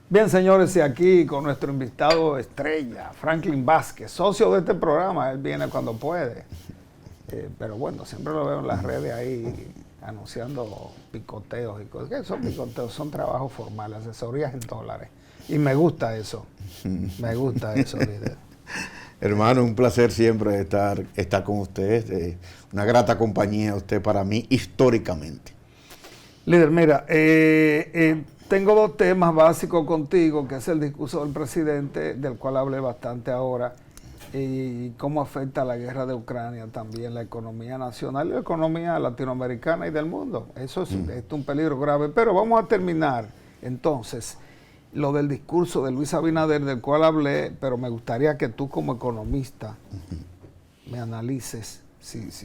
Bien, señores, y aquí con nuestro invitado estrella, Franklin Vázquez, socio de este programa. Él viene cuando puede, pero bueno, siempre lo veo en las redes ahí anunciando picoteos y cosas. ¿Qué son picoteos? Son trabajos formales, asesorías en dólares. Y me gusta eso, líder. Hermano, un placer siempre estar con usted. Una grata compañía usted para mí históricamente. Líder, mira, tengo dos temas básicos contigo, que es el discurso del presidente, del cual hablé bastante ahora, y cómo afecta la guerra de Ucrania también la economía nacional y la economía latinoamericana y del mundo. Eso es un peligro grave. Pero vamos a terminar entonces lo del discurso de Luis Abinader, del cual hablé, pero me gustaría que tú como economista me analices,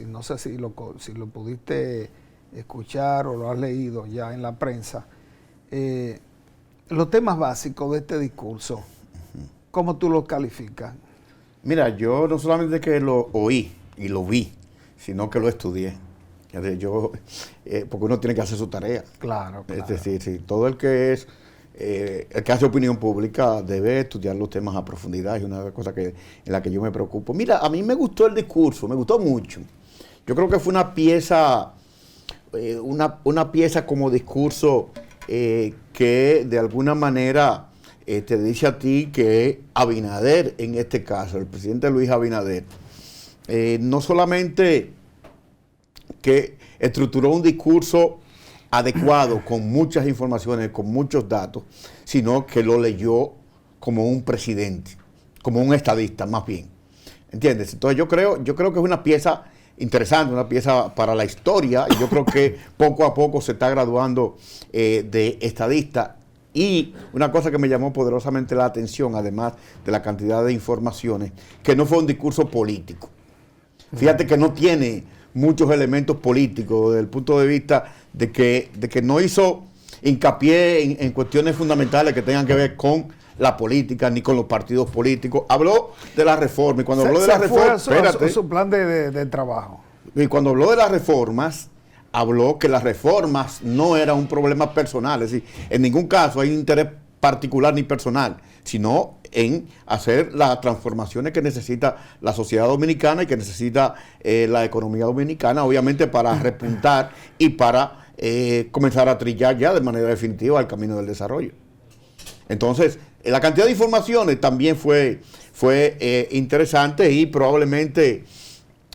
no sé si lo pudiste escuchar o lo has leído ya en la prensa, los temas básicos de este discurso, ¿cómo tú los calificas? Mira, yo no solamente que lo oí y lo vi, sino que lo estudié. Porque uno tiene que hacer su tarea. Claro. Es decir, sí, todo el que hace opinión pública debe estudiar los temas a profundidad. Es una de las cosas en la que yo me preocupo. Mira, a mí me gustó el discurso, me gustó mucho. Yo creo que fue una pieza como discurso que de alguna manera te dice a ti que Abinader, en este caso, el presidente Luis Abinader, no solamente que estructuró un discurso adecuado, con muchas informaciones, con muchos datos, sino que lo leyó como un presidente, como un estadista, más bien. ¿Entiendes? Entonces yo creo que es una pieza interesante, una pieza para la historia, y yo creo que poco a poco se está graduando de estadista. Y una cosa que me llamó poderosamente la atención, además de la cantidad de informaciones, que no fue un discurso político. Fíjate que no tiene muchos elementos políticos desde el punto de vista de que no hizo hincapié en cuestiones fundamentales que tengan que ver con la política ni con los partidos políticos. Habló de la reforma, y cuando habló de la reforma, su plan de trabajo. Y cuando habló de las reformas, habló que las reformas no eran un problema personal, es decir, en ningún caso hay un interés particular ni personal, sino en hacer las transformaciones que necesita la sociedad dominicana y que necesita la economía dominicana, obviamente para repuntar y para comenzar a trillar ya de manera definitiva el camino del desarrollo. Entonces, la cantidad de informaciones también fue interesante, y probablemente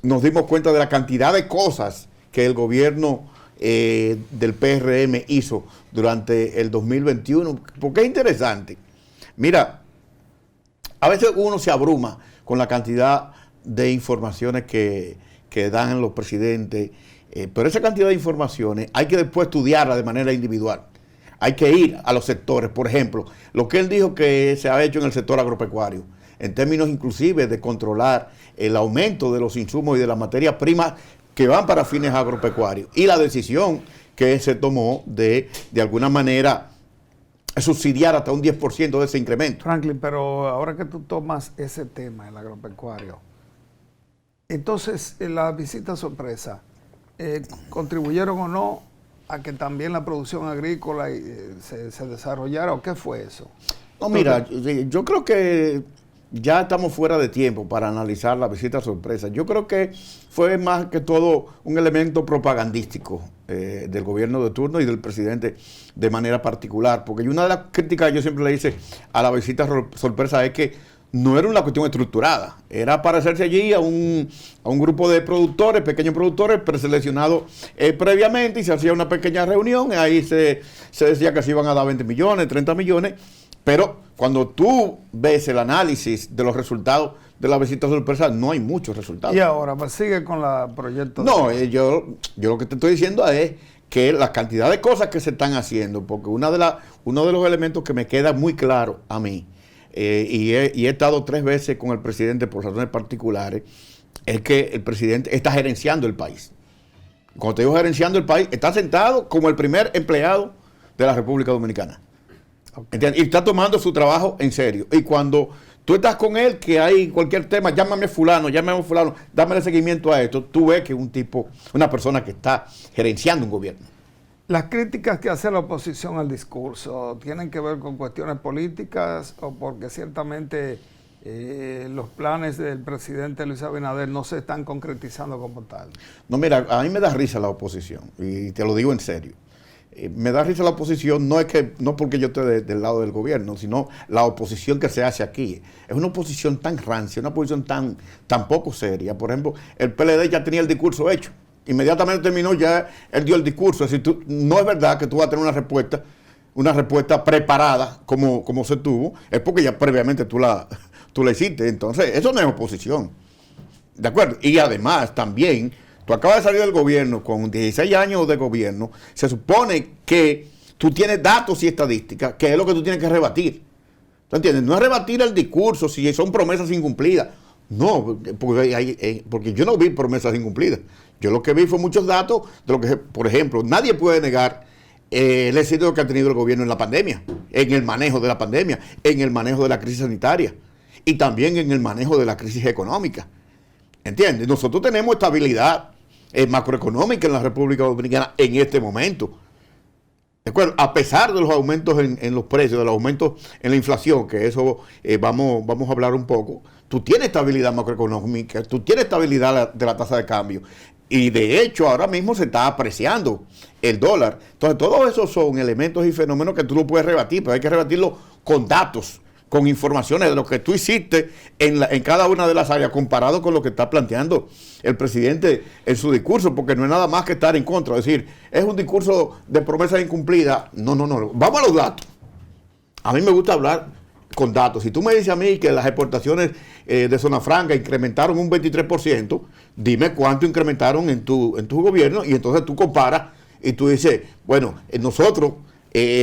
nos dimos cuenta de la cantidad de cosas que el gobierno del PRM hizo durante el 2021, porque es interesante. Mira, a veces uno se abruma con la cantidad de informaciones que dan los presidentes, pero esa cantidad de informaciones hay que después estudiarla de manera individual. Hay que ir a los sectores. Por ejemplo, lo que él dijo que se ha hecho en el sector agropecuario, en términos inclusive de controlar el aumento de los insumos y de las materias primas que van para fines agropecuarios, y la decisión que se tomó de alguna manera subsidiar hasta un 10% de ese incremento. Franklin, pero ahora que tú tomas ese tema, el agropecuario, entonces la visita sorpresa, ¿contribuyeron o no a que también la producción agrícola se desarrollara, o qué fue eso? No, mira, yo creo que ya estamos fuera de tiempo para analizar la visita sorpresa. Yo creo que fue más que todo un elemento propagandístico del gobierno de turno y del presidente de manera particular, porque una de las críticas que yo siempre le hice a la visita sorpresa es que no era una cuestión estructurada, era parecerse allí a un grupo de productores, pequeños productores preseleccionados previamente, y se hacía una pequeña reunión, y ahí se decía que se iban a dar 20 millones, 30 millones, pero cuando tú ves el análisis de los resultados de la visita sorpresa, no hay muchos resultados. Y ahora, pues sigue con la proyecto. No, yo lo que te estoy diciendo es que la cantidad de cosas que se están haciendo, porque uno de los elementos que me queda muy claro a mí, y he estado 3 veces con el presidente por razones particulares, es que el presidente está gerenciando el país. Cuando te digo gerenciando el país, está sentado como el primer empleado de la República Dominicana. Okay. Y está tomando su trabajo en serio. Y cuando tú estás con él, que hay cualquier tema, llámame fulano, dámele seguimiento a esto. Tú ves que es un tipo, una persona que está gerenciando un gobierno. Las críticas que hace la oposición al discurso tienen que ver con cuestiones políticas o porque ciertamente los planes del presidente Luis Abinader no se están concretizando como tal. No, mira, a mí me da risa la oposición, y te lo digo en serio. Me da risa la oposición, no porque yo esté del lado del gobierno, sino la oposición que se hace aquí. Es una oposición tan rancia, una oposición tan poco seria. Por ejemplo, el PLD ya tenía el discurso hecho. Inmediatamente terminó, ya él dio el discurso. Es decir, no es verdad que tú vas a tener una respuesta preparada como se tuvo, es porque ya previamente tú la hiciste. Entonces, eso no es oposición. ¿De acuerdo? Y además, también, tú acabas de salir del gobierno con 16 años de gobierno, se supone que tú tienes datos y estadísticas, que es lo que tú tienes que rebatir. ¿Tú entiendes? No es rebatir el discurso si son promesas incumplidas. No, porque yo no vi promesas incumplidas. Yo lo que vi fue muchos datos de lo que, por ejemplo, nadie puede negar el éxito que ha tenido el gobierno en la pandemia, en el manejo de la pandemia, en el manejo de la crisis sanitaria y también en el manejo de la crisis económica. ¿Entiendes? Nosotros tenemos estabilidad macroeconómica en la República Dominicana en este momento. ¿De acuerdo? A pesar de los aumentos en los precios, de los aumentos en la inflación, que eso vamos a hablar un poco, tú tienes estabilidad macroeconómica, tú tienes estabilidad de la tasa de cambio. Y de hecho, ahora mismo se está apreciando el dólar. Entonces, todos esos son elementos y fenómenos que tú no puedes rebatir, pero hay que rebatirlo con datos, con informaciones de lo que tú hiciste en cada una de las áreas, comparado con lo que está planteando el presidente en su discurso, porque no es nada más que estar en contra. Es decir, es un discurso de promesas incumplidas. No. Vamos a los datos. A mí me gusta hablar con datos. Si tú me dices a mí que las exportaciones de Zona Franca incrementaron un 23%, dime cuánto incrementaron en tu gobierno, y entonces tú comparas y tú dices, bueno, nosotros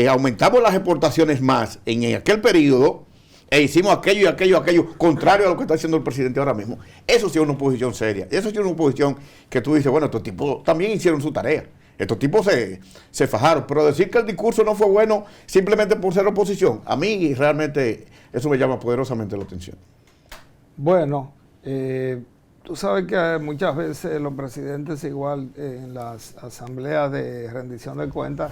aumentamos las exportaciones más en aquel periodo e hicimos aquello y aquello, contrario a lo que está haciendo el presidente ahora mismo. Eso sí es una oposición seria. Eso sí es una oposición que tú dices, bueno, estos tipos también hicieron su tarea. Estos tipos se fajaron. Pero decir que el discurso no fue bueno simplemente por ser oposición, a mí realmente eso me llama poderosamente la atención. Bueno, tú sabes que muchas veces los presidentes igual en las asambleas de rendición de cuentas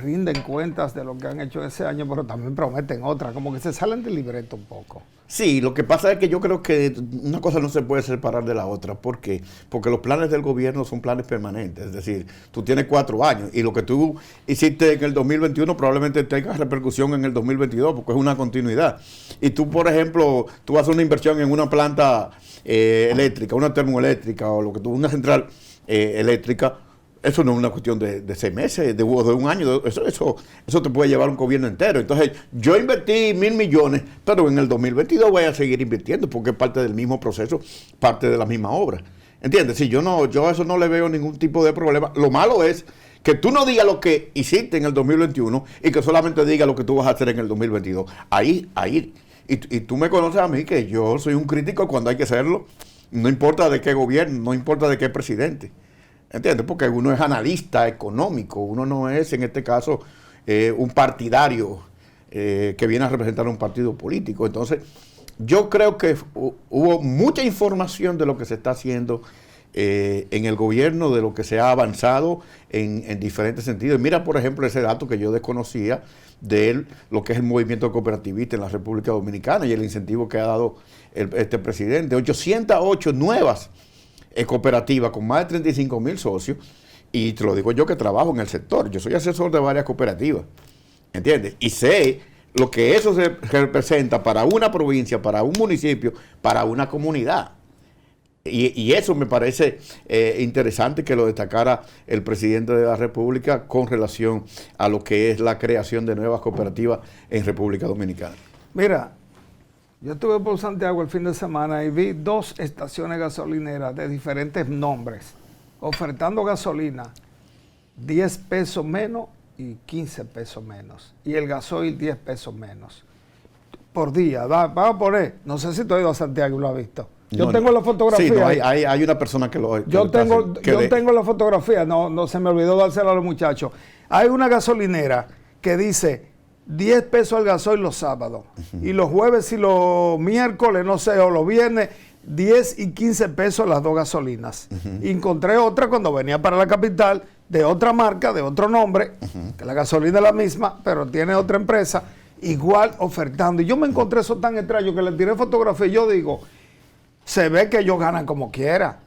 rinden cuentas de lo que han hecho ese año, pero también prometen otra, como que se salen del libreto un poco. Sí, lo que pasa es que yo creo que una cosa no se puede separar de la otra. ¿Por qué? Porque los planes del gobierno son planes permanentes. Es decir, tú tienes 4 años y lo que tú hiciste en el 2021 probablemente tenga repercusión en el 2022 porque es una continuidad. Y tú, por ejemplo, tú haces una inversión en una planta eléctrica, una termoeléctrica o lo que tú, una central eléctrica. Eso no es una cuestión de 6 meses, de un año, eso te puede llevar un gobierno entero. Entonces, yo invertí 1.000 millones, pero en el 2022 voy a seguir invirtiendo porque es parte del mismo proceso, parte de la misma obra. ¿Entiendes? Si yo a eso no le veo ningún tipo de problema. Lo malo es que tú no digas lo que hiciste en el 2021 y que solamente digas lo que tú vas a hacer en el 2022. Ahí. Y tú me conoces a mí que yo soy un crítico cuando hay que serlo. No importa de qué gobierno, no importa de qué presidente. ¿Entiendes? Porque uno es analista económico, uno no es, en este caso, un partidario que viene a representar un partido político. Entonces, yo creo que hubo mucha información de lo que se está haciendo en el gobierno, de lo que se ha avanzado en diferentes sentidos. Mira, por ejemplo, ese dato que yo desconocía de lo que es el movimiento cooperativista en la República Dominicana y el incentivo que ha dado este presidente. 808 nuevas cooperativa con más de 35,000 socios, y te lo digo yo que trabajo en el sector, yo soy asesor de varias cooperativas, ¿entiendes? Y sé lo que eso se representa para una provincia, para un municipio, para una comunidad. Y eso me parece interesante que lo destacara el presidente de la República con relación a lo que es la creación de nuevas cooperativas en República Dominicana. Mira, yo estuve por Santiago el fin de semana y vi 2 estaciones gasolineras de diferentes nombres, ofertando gasolina 10 pesos menos y 15 pesos menos. Y el gasoil 10 pesos menos. Por día. Vamos a poner, no sé si tú has ido a Santiago y lo has visto. Yo tengo la fotografía. Sí, no, hay una persona que lo... Yo tengo la fotografía, no se me olvidó dársela a los muchachos. Hay una gasolinera que dice 10 pesos el gasoil los sábados. Y los jueves y los miércoles, no sé, o los viernes, 10 y 15 pesos las dos gasolinas. Encontré otra cuando venía para la capital, de otra marca, de otro nombre, que la gasolina es la misma, pero tiene otra empresa, igual ofertando. Y yo me encontré eso tan extraño que le tiré fotografía y yo digo, se ve que ellos ganan como quiera.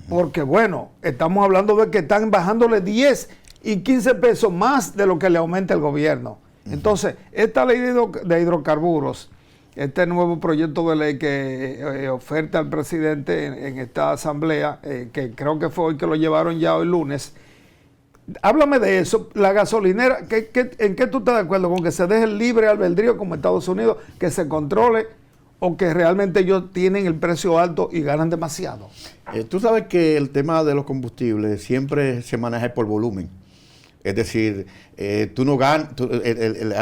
Porque bueno, estamos hablando de que están bajándole 10 y 15 pesos más de lo que le aumenta el gobierno. Entonces, esta ley de hidrocarburos, este nuevo proyecto de ley que oferta al presidente en esta asamblea, que creo que fue hoy que lo llevaron ya hoy lunes, háblame de eso. La gasolinera, ¿en qué tú estás de acuerdo? ¿Con que se deje el libre albedrío como Estados Unidos, que se controle, o que realmente ellos tienen el precio alto y ganan demasiado? Tú sabes que el tema de los combustibles siempre se maneja por volumen. Es decir, tú no ganas,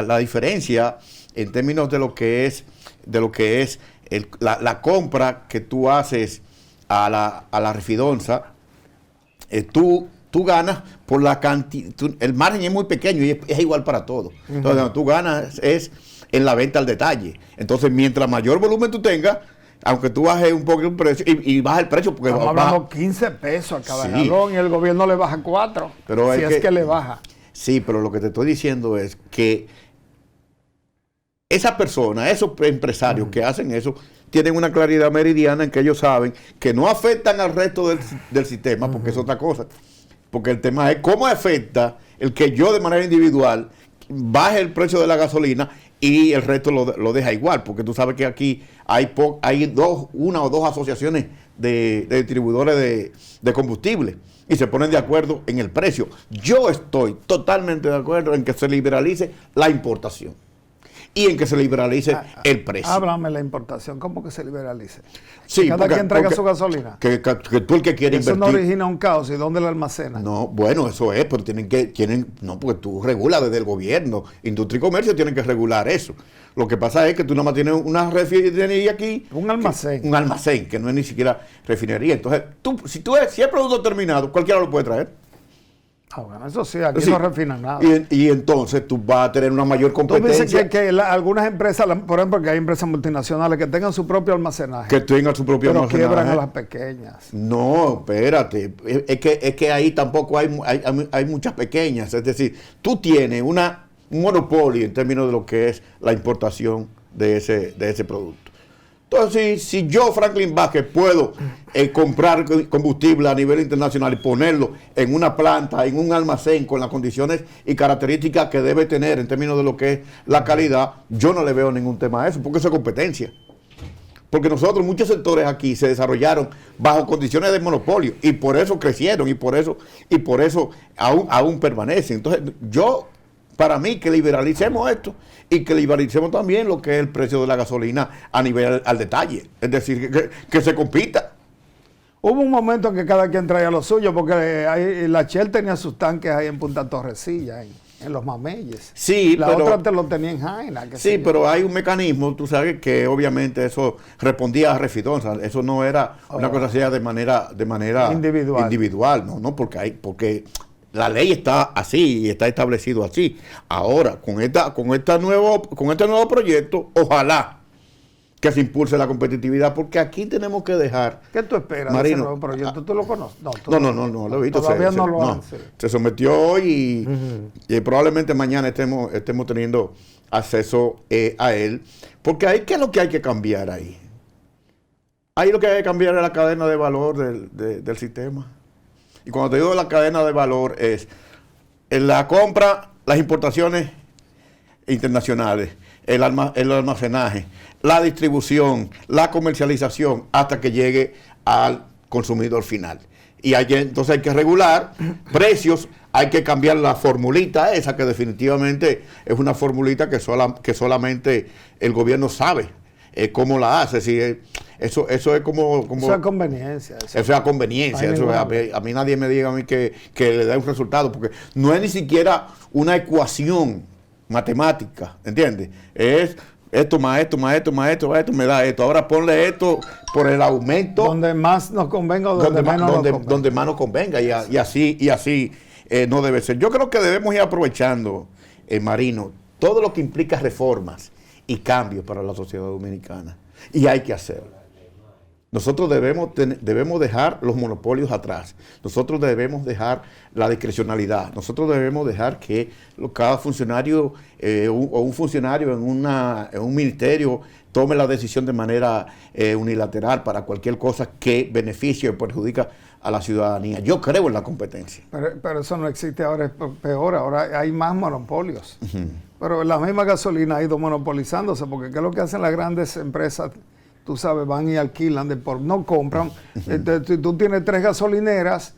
la diferencia en términos de lo que es la compra que tú haces a la refidonza, tú ganas por la cantidad, el margen es muy pequeño y es igual para todos. Entonces, donde tú ganas es en la venta al detalle. Entonces, mientras mayor volumen tú tengas, aunque tú bajes un poco el precio y baja el precio, porque estamos hablando 15 pesos a cada galón y el gobierno le baja 4, pero si es que le baja. Sí, pero lo que te estoy diciendo es que esas personas, esos empresarios que hacen eso, tienen una claridad meridiana en que ellos saben que no afectan al resto del sistema, porque es otra cosa. Porque el tema es cómo afecta el que yo de manera individual baje el precio de la gasolina y el resto lo deja igual, porque tú sabes que aquí hay una o dos asociaciones de distribuidores de combustible y se ponen de acuerdo en el precio. Yo estoy totalmente de acuerdo en que se liberalice la importación y en que se liberalice el precio. Háblame la importación, ¿cómo que se liberalice? Sí, cada quien traiga su gasolina. Que tú el que quiere eso invertir. No origina un caos, ¿y dónde la almacenan? No, bueno, eso es, pero no, porque tú regulas desde el gobierno. Industria y comercio tienen que regular eso. Lo que pasa es que tú nada más tienes una refinería aquí. Un almacén. Un almacén, que no es ni siquiera refinería. Entonces, si es producto terminado, cualquiera lo puede traer. Bueno, eso sí, aquí no refinan nada. Y entonces tú vas a tener una mayor competencia. Tú dices que algunas empresas, por ejemplo, que hay empresas multinacionales que tengan su propio almacenaje. Que tengan su propio almacenaje. Pero quiebran a las pequeñas. No, espérate. Es que ahí tampoco hay muchas pequeñas. Es decir, tú tienes un monopolio en términos de lo que es la importación de ese producto. Entonces, si yo, Franklin Vázquez, puedo comprar combustible a nivel internacional y ponerlo en una planta, en un almacén, con las condiciones y características que debe tener en términos de lo que es la calidad, yo no le veo ningún tema a eso, porque eso es competencia. Porque nosotros, muchos sectores aquí se desarrollaron bajo condiciones de monopolio y por eso crecieron y por eso aún permanecen. Entonces, para mí, que liberalicemos esto y que liberalicemos también lo que es el precio de la gasolina a nivel al detalle. Es decir, que se compita. Hubo un momento en que cada quien traía lo suyo, porque la Shell tenía sus tanques ahí en Punta Torrecilla, en los Mameyes. Sí, la otra te lo tenía en Jaina. Sí, pero hay un mecanismo, tú sabes, que obviamente eso respondía a refidonza. Eso no era una cosa así de manera individual. No, porque la ley está así y está establecido así. Ahora, con este nuevo proyecto, ojalá que se impulse la competitividad, porque aquí tenemos que dejar. ¿Qué tú esperas, Marino, de ese nuevo proyecto? ¿Tú lo conoces? No, lo he visto. Todavía no lo han. Se sometió hoy y probablemente mañana estemos teniendo acceso a él, porque ahí, ¿qué es lo que hay que cambiar ahí? Ahí lo que hay que cambiar es la cadena de valor del sistema. Y cuando te digo la cadena de valor es en la compra, las importaciones internacionales, el almacenaje, la distribución, la comercialización, hasta que llegue al consumidor final. Y entonces hay que regular precios, hay que cambiar la formulita esa, que definitivamente es una formulita que solamente el gobierno sabe cómo la hace. Si eso es como eso es conveniencia. Eso es conveniencia. A mí nadie me diga a mí que le da un resultado, porque no es ni siquiera una ecuación matemática, ¿entiendes? Es esto más esto, más esto, más esto, más esto, me da esto. Ahora ponle esto por el aumento. Donde más nos convenga o donde menos nos convenga. Donde más nos convenga, y así no debe ser. Yo creo que debemos ir aprovechando, Marino, todo lo que implica reformas y cambios para la sociedad dominicana. Y hay que hacerlo. Nosotros debemos dejar los monopolios atrás. Nosotros debemos dejar la discrecionalidad. Nosotros debemos dejar que cada funcionario o un funcionario en un ministerio tome la decisión de manera unilateral para cualquier cosa que beneficie o perjudica a la ciudadanía. Yo creo en la competencia. Pero eso no existe ahora, es peor. Ahora hay más monopolios. Pero la misma gasolina ha ido monopolizándose, porque ¿qué es lo que hacen las grandes empresas? Tú sabes, van y alquilan, no compran. Tú tienes 3 gasolineras,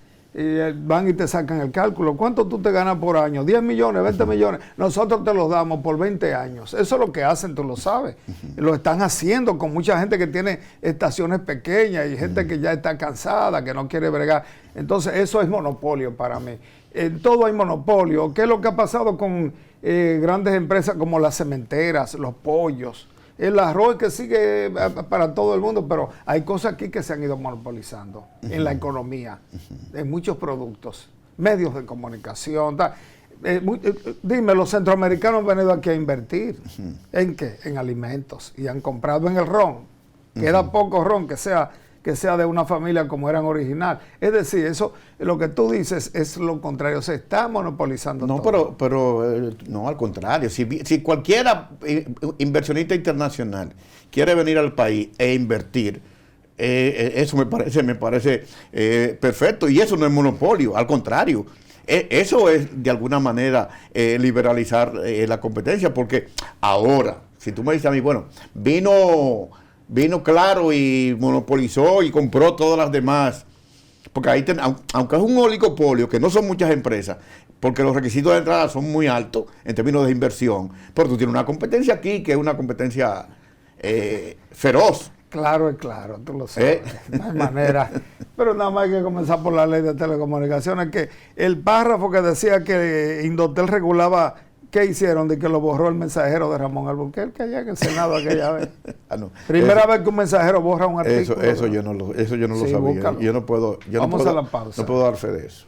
van y te sacan el cálculo. ¿Cuánto tú te ganas por año? 10 millones, 20 millones. Nosotros te los damos por 20 años. Eso es lo que hacen, tú lo sabes. Lo están haciendo con mucha gente que tiene estaciones pequeñas y gente que ya está cansada, que no quiere bregar. Entonces, eso es monopolio para mí. En todo hay monopolio. ¿Qué es lo que ha pasado con grandes empresas como las cementeras, los pollos? El arroz que sigue para todo el mundo, pero hay cosas aquí que se han ido monopolizando en la economía, en muchos productos, medios de comunicación. Dime, los centroamericanos han venido aquí a invertir. ¿En qué? En alimentos. Y han comprado en el ron. Queda poco ron que sea de una familia como eran original. Es decir, eso, lo que tú dices es lo contrario, se está monopolizando todo. No, pero no, al contrario. Si cualquiera inversionista internacional quiere venir al país e invertir, eso me parece perfecto. Y eso no es monopolio, al contrario. Eso es, de alguna manera, liberalizar la competencia, porque ahora, si tú me dices a mí, bueno, vino Claro y monopolizó y compró todas las demás. Porque ahí, aunque es un oligopolio, que no son muchas empresas, porque los requisitos de entrada son muy altos en términos de inversión, pero tú tienes una competencia aquí que es una competencia feroz. Claro, tú lo sabes. No hay manera. Pero nada más hay que comenzar por la ley de telecomunicaciones, que el párrafo que decía que Indotel regulaba. ¿Qué hicieron? De que lo borró el mensajero de Ramón Alburquerque allá en el Senado aquella vez. No, Primera vez que un mensajero borra un artículo. Eso yo no lo sabía. Búscalo. Yo no puedo Vamos a la pausa. No puedo dar fe de eso.